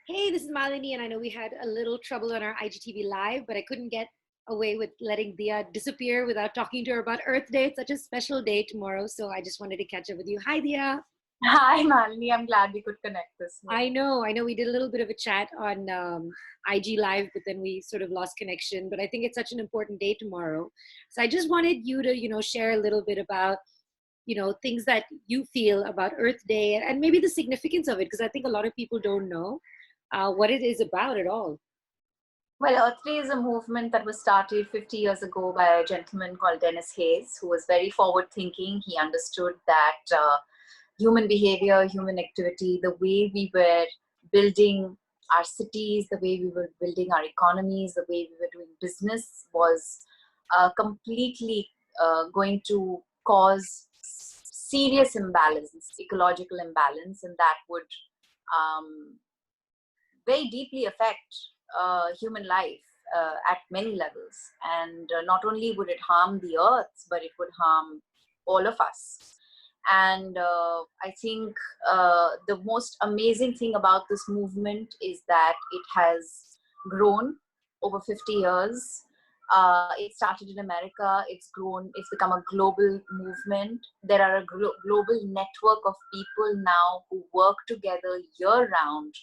Hey, this is Malini, and I know we had a little trouble on our IGTV live, but I couldn't get away with letting Dia disappear without talking to her about Earth Day. It's such a special day tomorrow, so I just wanted to catch up with you. Hi, Dia. Hi, Malini. I'm glad we could connect this morning. I know we did a little bit of a chat on IG Live, but then we sort of lost connection. But I think it's such an important day tomorrow. So I just wanted you to, share a little bit about, things that you feel about Earth Day and maybe the significance of it, because I think a lot of people don't know what it is about at all. Well, Earth Day is a movement that was started 50 years ago by a gentleman called Dennis Hayes, who was very forward thinking. He understood that human behavior, human activity, the way we were building our cities, the way we were building our economies, the way we were doing business was completely going to cause serious imbalance, ecological imbalance, and that would um, very deeply affect human life at many levels. And not only would it harm the earth, but it would harm all of us. And I think the most amazing thing about this movement is that it has grown over 50 years. It started in America, it's grown, it's become a global movement. There are a global network of people now who work together year round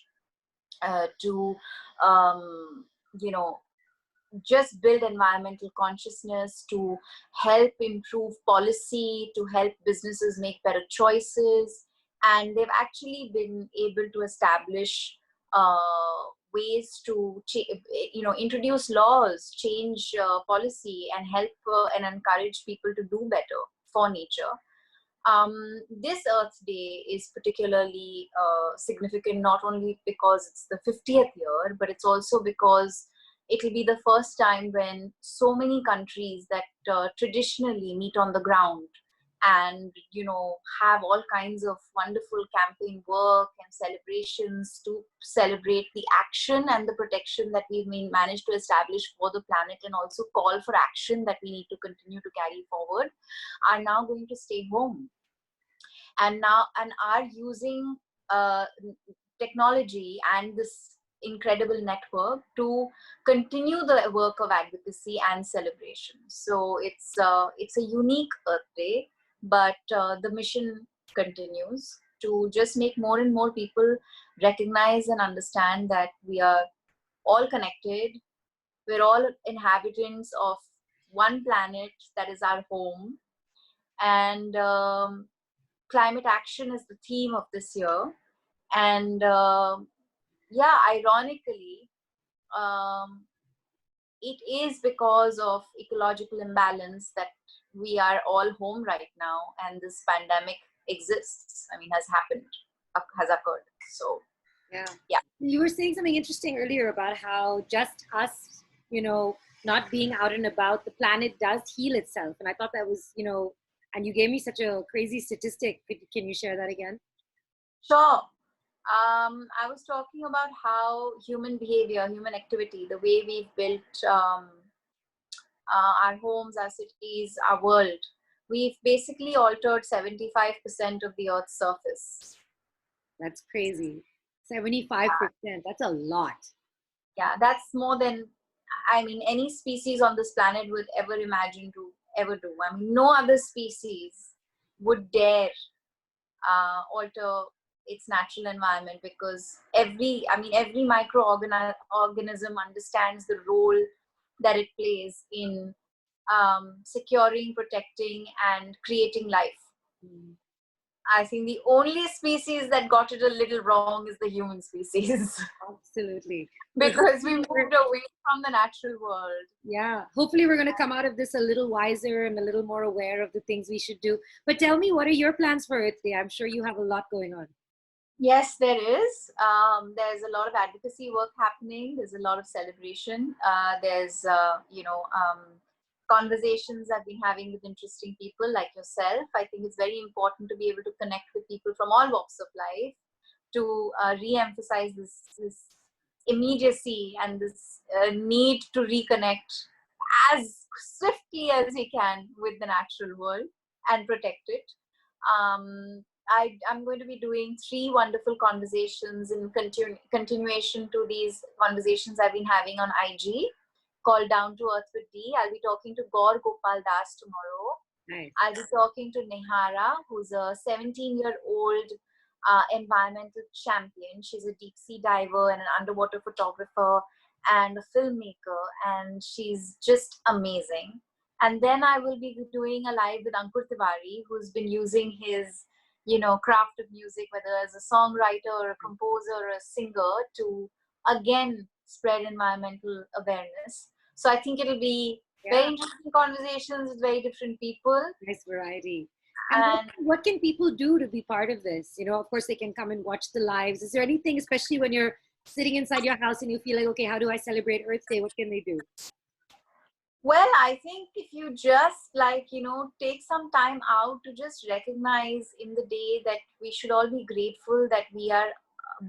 to you know just build environmental consciousness, to help improve policy, to help businesses make better choices. And they've actually been able to establish ways to introduce laws, change policy, and help and encourage people to do better for nature. This Earth Day is particularly significant not only because it's the 50th year, but it's also because it will be the first time when so many countries that traditionally meet on the ground and have all kinds of wonderful campaign work and celebrations to celebrate the action and the protection that we've managed to establish for the planet, and also call for action that we need to continue to carry forward, are now going to stay home and are using uh, technology and this incredible network to continue the work of advocacy and celebration. So it's a unique Earth Day, but the mission continues to just make more and more people recognize and understand that we are all connected. We're all inhabitants of one planet that is our home, and climate action is the theme of this year. And yeah, ironically, um, it is because of ecological imbalance that we are all home right now, and this pandemic exists. I mean, has occurred. So Yeah. yeah. You were saying something interesting earlier about how just us, not being out and about, the planet does heal itself. And I thought that was, and you gave me such a crazy statistic. Can you share that again? Sure. I was talking about how human behavior, human activity, the way we've built our homes, our cities, our world, we've basically altered 75% of the Earth's surface. That's crazy. 75%. That's a lot. Yeah, that's more than, I mean, any species on this planet would ever imagine to ever do. I mean, no other species would dare alter its natural environment, because every microorganism understands the role that it plays in securing, protecting, and creating life. Mm. I think the only species that got it a little wrong is the human species. Absolutely. Well, Because we moved away from the natural world. yeah, hopefully we're going to come out of this a little wiser and a little more aware of the things we should do. But tell me, what are your plans for Earth Day? I'm sure you have a lot going on. Yes, there is. There's a lot of advocacy work happening. There's a lot of celebration. There's, conversations I've been having with interesting people like yourself. I think it's very important to be able to connect with people from all walks of life to re-emphasize this immediacy and this need to reconnect as swiftly as we can with the natural world and protect it. Um, I'm going to be doing 3 wonderful conversations in continuation to these conversations I've been having on IG, called Down to Earth with D. I'll be talking to Gaur Gopal Das tomorrow. Nice. I'll be talking to Nehara, who's a 17-year-old environmental champion. She's a deep sea diver and an underwater photographer and a filmmaker, and she's just amazing. And then I will be doing a live with Ankur Tiwari, who's been using his, craft of music, whether as a songwriter or a composer or a singer, to again spread environmental awareness. So I think it'll be very interesting conversations with very different people. Nice variety. And what can people do to be part of this? Of course, they can come and watch the lives. Is there anything, especially when you're sitting inside your house and you feel like, okay, how do I celebrate Earth Day? What can they do? Well, I think if you just take some time out to just recognize in the day that we should all be grateful that we are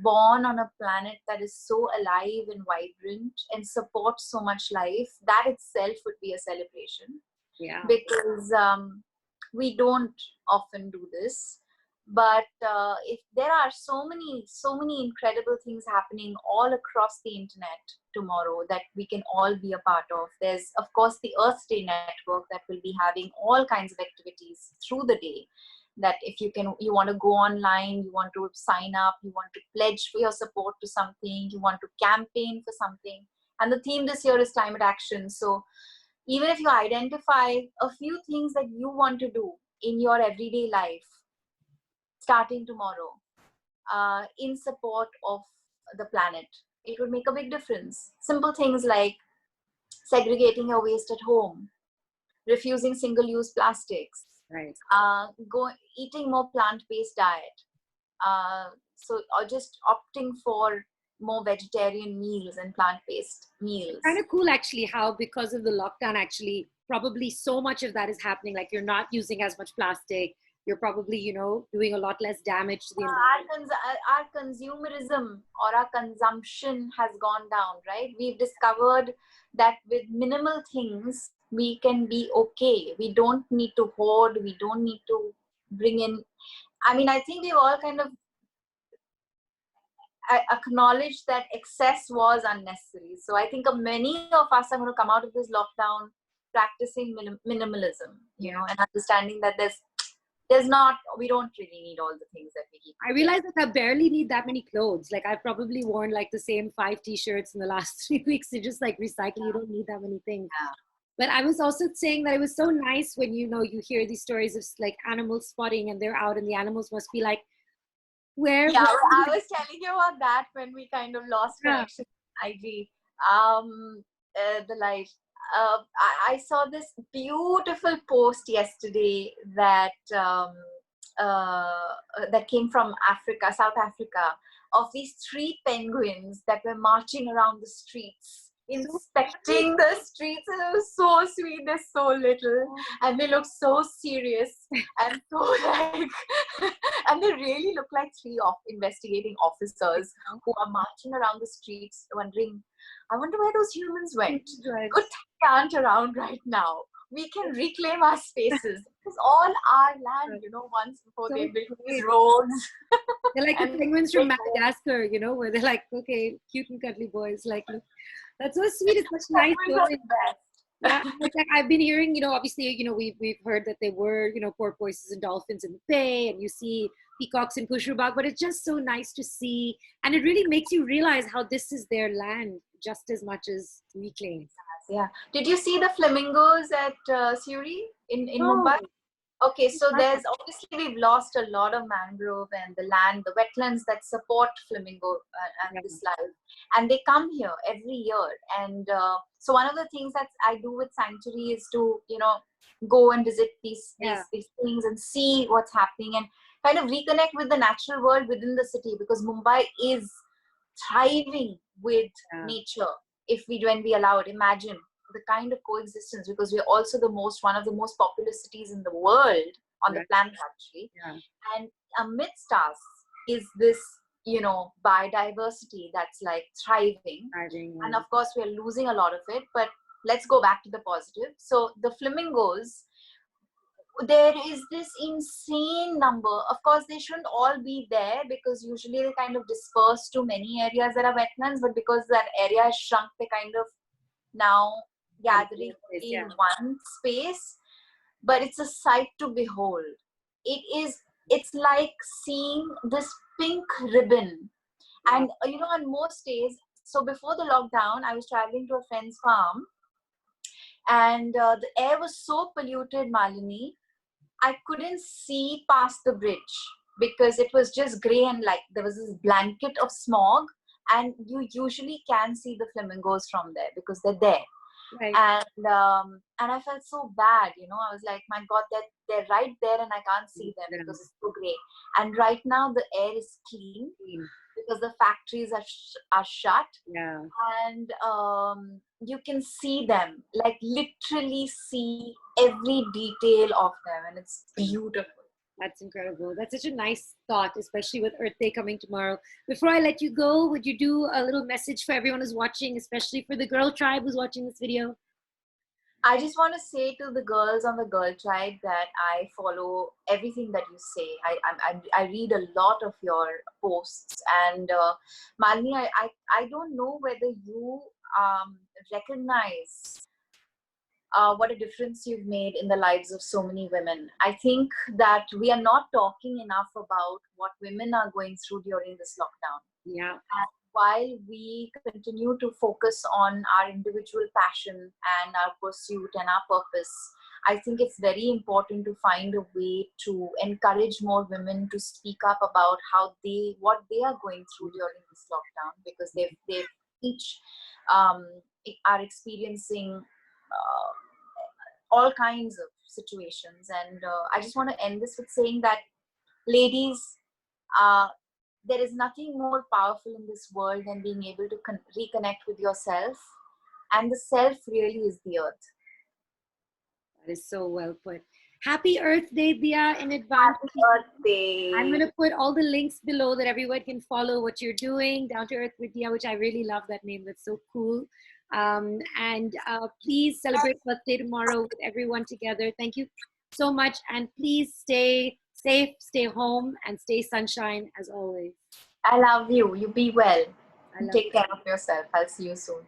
born on a planet that is so alive and vibrant and supports so much life, that itself would be a celebration. Yeah. Because we don't often do this. But if there are so many incredible things happening all across the internet tomorrow that we can all be a part of. There's, of course, the Earth Day network that will be having all kinds of activities through the day. That if you want to go online, you want to sign up, you want to pledge for your support to something, you want to campaign for something. And the theme this year is climate action. So even if you identify a few things that you want to do in your everyday life, starting tomorrow, in support of the planet, it would make a big difference. Simple things like segregating your waste at home, refusing single-use plastics, right? Eating more plant-based diet, or just opting for more vegetarian meals and plant-based meals. Kind of cool, actually, how because of the lockdown, actually, probably so much of that is happening. Like, you're not using as much plastic. You're probably, doing a lot less damage to the environment. Our consumerism or our consumption has gone down, right? We've discovered that with minimal things, we can be okay. We don't need to hoard. We don't need to bring in. I mean, I think we've all kind of acknowledged that excess was unnecessary. So I think many of us are going to come out of this lockdown practicing minimalism, and understanding that we don't really need all the things that we keep. I realize that I barely need that many clothes. Like, I've probably worn like the same 5 t-shirts in the last 3 weeks. You just like recycle. You don't need that many things. Yeah. But I was also saying that it was so nice when, you hear these stories of like animal spotting and they're out and the animals must be like, where? Yeah, I was telling you about that when we kind of lost connection with IG, the live. I saw this beautiful post yesterday that that came from Africa, South Africa, of these 3 penguins that were marching around the streets, inspecting the streets. And it was so sweet. They're so little and they look so serious and so like and they really look like 3 investigating officers who are marching around the streets wondering, I wonder where those humans went. Good they aren't around right now. We can reclaim our spaces. It's all our land, once before they built these roads. They're like the penguins from Madagascar, where they're like, okay, cute and cuddly boys. Like, that's so sweet. It's such nice story. Yeah, like I've been hearing, obviously, we've heard that there were, porpoises and dolphins in the bay, and you see peacocks in Pushrubag, but it's just so nice to see. And it really makes you realize how this is their land just as much as we claim. Yeah. Did you see the flamingos at Suri in Mumbai? Okay, so there's obviously we've lost a lot of mangrove and the land, the wetlands that support flamingo and this life, and they come here every year. And so one of the things that I do with Sanctuary is to go and visit these things and see what's happening and kind of reconnect with the natural world within the city, because Mumbai is thriving with nature. When we allow it, imagine the kind of coexistence, because we're also one of the most populous cities in the world, on the planet actually. And amidst us is this biodiversity that's like thriving. And of course we're losing a lot of it, but let's go back to the positive. So the flamingos, there is this insane number. Of course, they shouldn't all be there because usually they kind of disperse to many areas that are wetlands, but because that area has shrunk, they kind of now gathering in one space. But it's a sight to behold. It's like seeing this pink ribbon. And you know, on most days, so before the lockdown, I was traveling to a friend's farm, and the air was so polluted, Malini, I couldn't see past the bridge because it was just gray and like there was this blanket of smog, and you usually can see the flamingos from there because they're there. Right. And I felt so bad, you know. I was like, my God, they're right there and I can't see them because it's so gray. And right now the air is clean because the factories are shut. Yeah. And you can see them, like literally see every detail of them, and it's beautiful. That's incredible. That's such a nice thought, especially with Earth Day coming tomorrow. Before I let you go, would you do a little message for everyone who's watching, especially for the girl tribe who's watching this video? I just want to say to the girls on the Girl Tribe that I follow everything that you say. I read a lot of your posts, and Malini, I don't know whether you recognize what a difference you've made in the lives of so many women. I think that we are not talking enough about what women are going through during this lockdown. Yeah. And while we continue to focus on our individual passion and our pursuit and our purpose, I think it's very important to find a way to encourage more women to speak up about what they are going through during this lockdown, because they've each are experiencing all kinds of situations. And I just want to end this with saying that, ladies, there is nothing more powerful in this world than being able to reconnect with yourself. And the self really is the earth. That is so well put. Happy Earth Day, Dia, in advance. Happy Earth Day. I'm going to put all the links below that everyone can follow what you're doing. Down to Earth with Dia, which I really love that name. That's so cool. And please celebrate Earth Day tomorrow with everyone together. Thank you so much. And please stay safe, stay home, and stay sunshine as always. I love you. You be well. And take care of yourself. I'll see you soon.